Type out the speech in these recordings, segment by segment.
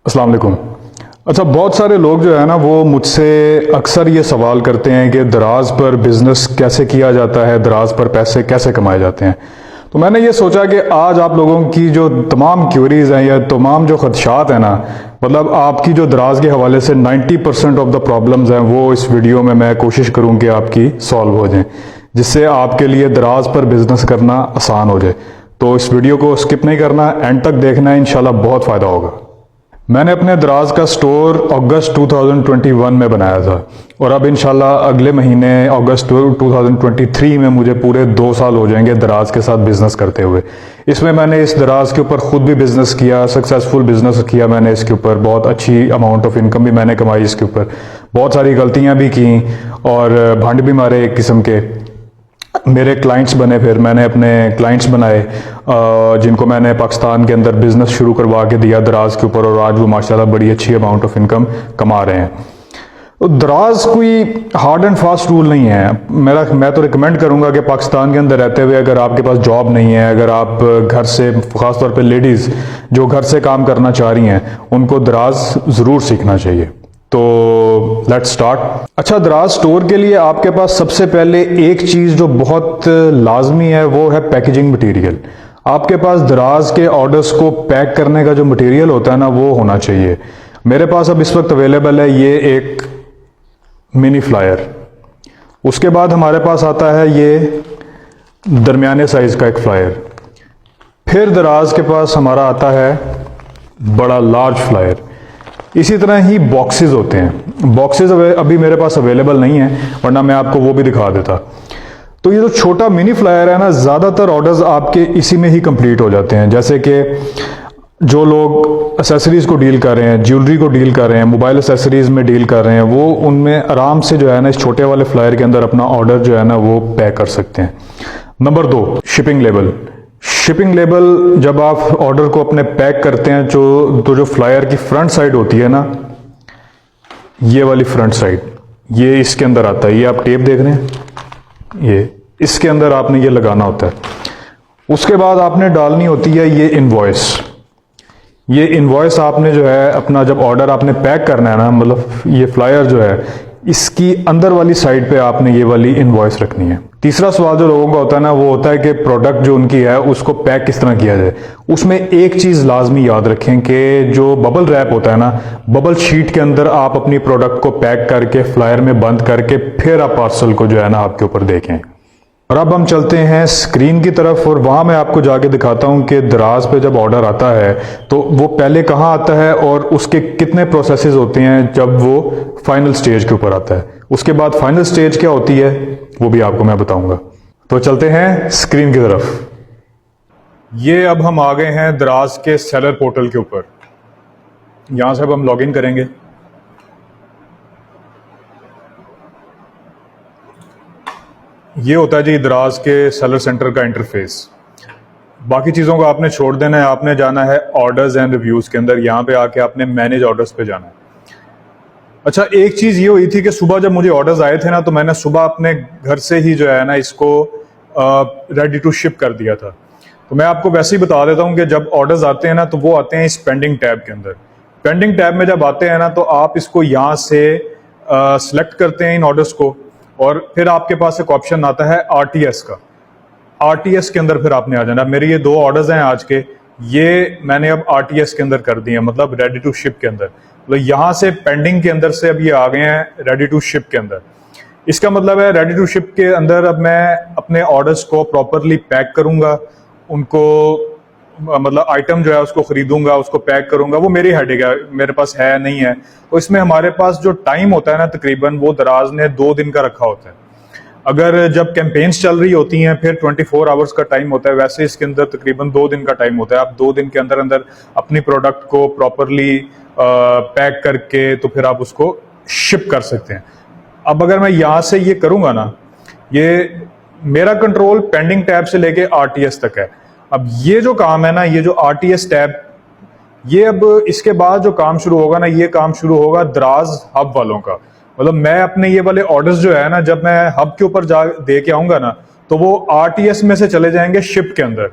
अस्सलाम वालेकुम। अच्छा, बहुत सारे लोग जो है ना वो मुझसे अक्सर ये सवाल करते हैं कि दराज पर बिज़नेस कैसे किया जाता है, दराज पर पैसे कैसे कमाए जाते हैं। तो मैंने ये सोचा कि आज आप लोगों की जो तमाम क्यूरीज हैं या तमाम जो खदशात हैं ना, मतलब आपकी जो दराज के हवाले से 90% ऑफ द प्रॉब्लम्स हैं वो इस वीडियो में मैं कोशिश करूँ कि आपकी सॉल्व हो जाएं, जिससे आपके लिए दराज पर बिज़नेस करना आसान हो जाए। तो इस वीडियो को स्किप नहीं करना, एंड तक देखना है, इंशाल्लाह बहुत फ़ायदा होगा। मैंने अपने दराज का स्टोर अगस्त 2021 में बनाया था और अब इंशाल्लाह अगले महीने अगस्त 2023 में मुझे पूरे 2 साल हो जाएंगे दराज के साथ बिज़नेस करते हुए। इसमें मैंने इस दराज के ऊपर ख़ुद भी बिज़नेस किया, सक्सेसफुल बिज़नेस किया मैंने इसके ऊपर, बहुत अच्छी अमाउंट ऑफ इनकम भी मैंने कमाई इसके ऊपर, बहुत सारी गलतियाँ भी की और भंड भी मारे एक किस्म के। मेरे क्लाइंट्स बने, फिर मैंने अपने क्लाइंट्स बनाए जिनको मैंने पाकिस्तान के अंदर बिज़नेस शुरू करवा के दिया दराज के ऊपर, और आज वो माशाल्लाह बड़ी अच्छी अमाउंट ऑफ इनकम कमा रहे हैं। तो दराज कोई हार्ड एंड फास्ट रूल नहीं है। मैं तो रिकमेंड करूंगा कि पाकिस्तान के अंदर रहते हुए अगर आपके पास जॉब नहीं है, अगर आप घर से, ख़ासतौर पे लेडीज़ जो घर से काम करना चाह रही हैं, उनको दराज ज़रूर सीखना चाहिए। तो लेट्स स्टार्ट। अच्छा, दराज स्टोर के लिए आपके पास सबसे पहले एक चीज़ जो बहुत लाजमी है वो है पैकेजिंग मटेरियल। आपके पास दराज के ऑर्डर्स को पैक करने का जो मटेरियल होता है ना वो होना चाहिए। मेरे पास अब इस वक्त अवेलेबल है ये एक मिनी फ्लायर। उसके बाद हमारे पास आता है ये दरमियाने साइज का एक फ्लायर। फिर दराज के पास हमारा आता है बड़ा लार्ज फ्लायर। इसी तरह ही बॉक्सेस होते हैं। बॉक्सेस अभी मेरे पास अवेलेबल नहीं है, वरना मैं आपको वो भी दिखा देता। तो ये जो छोटा मिनी फ्लायर है ना, ज़्यादातर ऑर्डर्स आपके इसी में ही कंप्लीट हो जाते हैं। जैसे कि जो लोग एसेसरीज़ को डील कर रहे हैं, ज्वेलरी को डील कर रहे हैं, मोबाइल एसेसरीज़ में डील कर रहे हैं, वो उनमें आराम से जो है ना इस छोटे वाले फ्लायर के अंदर अपना ऑर्डर जो है ना वो पैक कर सकते हैं। Number 2, shipping label. Shipping label जब आप ऑर्डर को अपने पैक करते हैं तो जो फ्लायर की फ्रंट साइड होती है ना, ये वाली फ्रंट साइड, ये इसके अंदर आता है। ये आप टेप देख रहे हैं, ये इसके अंदर आपने ये लगाना होता है। उसके बाद आपने डालनी होती है ये इनवॉइस। ये इनवॉइस आपने जो है अपना जब ऑर्डर आपने पैक करना है ना, मतलब ये फ्लायर जो है इसकी अंदर वाली साइड पे आपने ये वाली इनवॉइस रखनी है। तीसरा सवाल जो लोगों का होता है ना वो होता है कि प्रोडक्ट जो उनकी है उसको पैक किस तरह किया जाए। उसमें एक चीज़ लाजमी याद रखें कि जो बबल रैप होता है ना, बबल शीट के अंदर आप अपनी प्रोडक्ट को पैक करके फ्लायर में बंद करके फिर आप पार्सल को जो है ना आपके ऊपर देखें। और अब हम चलते हैं स्क्रीन की तरफ और वहाँ मैं आपको जाके दिखाता हूँ कि दराज पे जब ऑर्डर आता है तो वो पहले कहाँ आता है और उसके कितने प्रोसेसेस होते हैं जब वो फाइनल स्टेज के ऊपर आता है। उसके बाद फाइनल स्टेज क्या होती है वो भी आपको मैं बताऊंगा। तो चलते हैं स्क्रीन की तरफ। ये अब हम आ गए हैं दराज के सेलर पोर्टल के ऊपर। यहाँ से अब हम लॉग इन करेंगे। ये होता है जी दराज के सेलर सेंटर का इंटरफेस। बाकी चीज़ों को आपने छोड़ देना है, आपने जाना है ऑर्डर्स एंड रिव्यूज़ के अंदर। यहाँ पे आके आपने मैनेज ऑर्डर्स पे जाना है। अच्छा, एक चीज़ ये हुई थी कि सुबह जब मुझे ऑर्डर्स आए थे ना, तो मैंने सुबह अपने घर से ही जो है ना इसको रेडी टू शिप कर दिया था। तो मैं आपको वैसे ही बता देता हूँ कि जब ऑर्डर्स आते हैं ना तो वो आते हैं इस पेंडिंग टैब के अंदर। पेंडिंग टैब में जब आते हैं ना तो आप इसको यहाँ से सिलेक्ट करते हैं इन ऑर्डर्स को, और फिर आपके पास एक ऑप्शन आता है आरटीएस का। आरटीएस के अंदर फिर आपने आ जाना। मेरे ये 2 ऑर्डर्स हैं आज के, ये मैंने अब आरटीएस के अंदर कर दिए, मतलब रेडी टू शिप के अंदर। तो यहाँ से पेंडिंग के अंदर से अब ये आ गए हैं रेडी टू शिप के अंदर। इसका मतलब है रेडी टू शिप के अंदर अब मैं अपने ऑर्डर्स को प्रॉपरली पैक करूंगा, उनको मतलब आइटम जो है उसको खरीदूंगा, उसको पैक करूंगा, वो मेरी हेडेक है, मेरे पास है नहीं है। तो इसमें हमारे पास जो टाइम होता है ना तकरीबन वो दराज ने 2 दिन का रखा होता है। अगर जब कैंपेन्स चल रही होती हैं फिर 24 आवर्स का टाइम होता है, वैसे इसके अंदर तकरीबन 2 दिन का टाइम होता है। आप 2 दिन के अंदर अंदर अपनी प्रोडक्ट को प्रॉपरली पैक करके तो फिर आप उसको शिप कर सकते हैं। अब अगर मैं यहाँ से ये करूंगा ना, ये मेरा कंट्रोल पेंडिंग टैब से लेके आरटीएस तक है। अब ये जो काम है ना, ये जो आरटीएस टैब, ये अब इसके बाद जो काम शुरू होगा ना, ये काम शुरू होगा दराज हब वालों का। मतलब मैं अपने ये वाले ऑर्डर्स जो है ना, जब मैं हब के ऊपर जा दे के आऊंगा ना तो वो आरटीएस में से चले जाएंगे शिप के अंदर।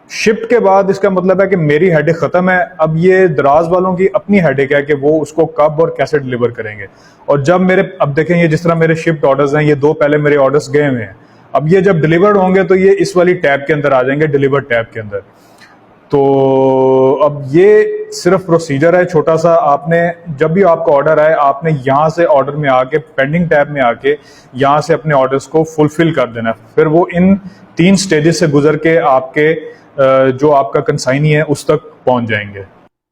शिफ्ट के बाद इसका मतलब है कि मेरी हेडेक खत्म है। अब ये दराज वालों की अपनी हेडेक है कि वो उसको कब और कैसे डिलीवर करेंगे। और जब मेरे, अब देखें ये जिस तरह मेरे शिफ्ट ऑर्डर्स हैं, ये 2 पहले मेरे ऑर्डर्स गए हुए हैं, अब ये जब डिलीवर्ड होंगे तो ये इस वाली टैब के अंदर आ जाएंगे, डिलीवर टैब के अंदर। तो अब ये सिर्फ प्रोसीजर है छोटा सा। आपने जब भी आपका ऑर्डर आए, आपने यहाँ से ऑर्डर में आके पेंडिंग टैब में आके यहाँ से अपने ऑर्डर्स को फुलफिल कर देना है। फिर वो इन 3 स्टेजेस से गुजर के आपके जो आपका कंसाइनी है उस तक पहुंच जाएंगे।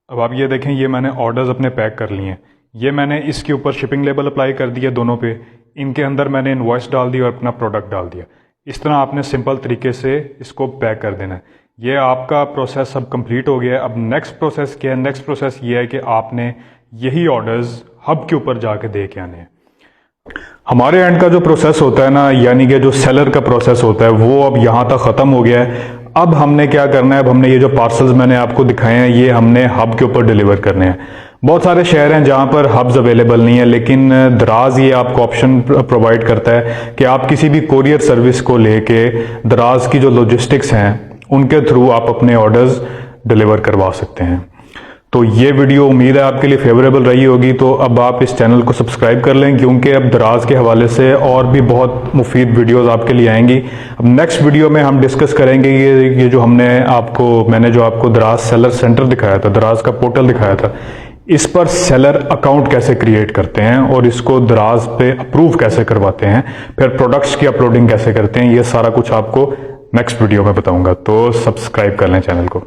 अब आप ये देखें, ये मैंने ऑर्डर्स अपने पैक कर लिए हैं। ये मैंने इसके ऊपर शिपिंग लेबल अप्लाई कर दिया दोनों पे। इनके अंदर मैंने इनवॉइस डाल दी और अपना प्रोडक्ट डाल दिया। इस तरह आपने सिंपल तरीके से इसको पैक कर देना है। ये आपका प्रोसेस अब कंप्लीट हो गया है। अब नेक्स्ट प्रोसेस क्या है? नेक्स्ट प्रोसेस ये है कि आपने यही ऑर्डर्स हब के ऊपर जाके दे के आने हैं। हमारे एंड का जो प्रोसेस होता है ना, यानी कि जो सेलर का प्रोसेस होता है, वो अब यहाँ तक ख़त्म हो गया है। अब हमने क्या करना है, अब हमने ये जो पार्सल्स मैंने आपको दिखाए हैं, ये हमने हब के ऊपर डिलीवर करने हैं। बहुत सारे शहर हैं जहाँ पर हब्स अवेलेबल नहीं है, लेकिन दराज ये आपको ऑप्शन प्रोवाइड करता है कि आप किसी भी कोरियर सर्विस को लेके दराज की जो लॉजिस्टिक्स हैं उनके थ्रू आप अपने ऑर्डर्स डिलीवर करवा सकते हैं। तो ये वीडियो उम्मीद है आपके लिए फेवरेबल रही होगी। तो अब आप इस चैनल को सब्सक्राइब कर लें, क्योंकि अब दराज के हवाले से और भी बहुत मुफीद वीडियोस आपके लिए आएंगी। अब नेक्स्ट वीडियो में हम डिस्कस करेंगे ये जो मैंने जो आपको दराज सेलर सेंटर दिखाया था, दराज का पोर्टल दिखाया था, इस पर सेलर अकाउंट कैसे क्रिएट करते हैं और इसको दराज पे अप्रूव कैसे करवाते हैं, फिर प्रोडक्ट्स की अपलोडिंग कैसे करते हैं, ये सारा कुछ आपको नेक्स्ट वीडियो में बताऊंगा। तो सब्सक्राइब कर लें चैनल को।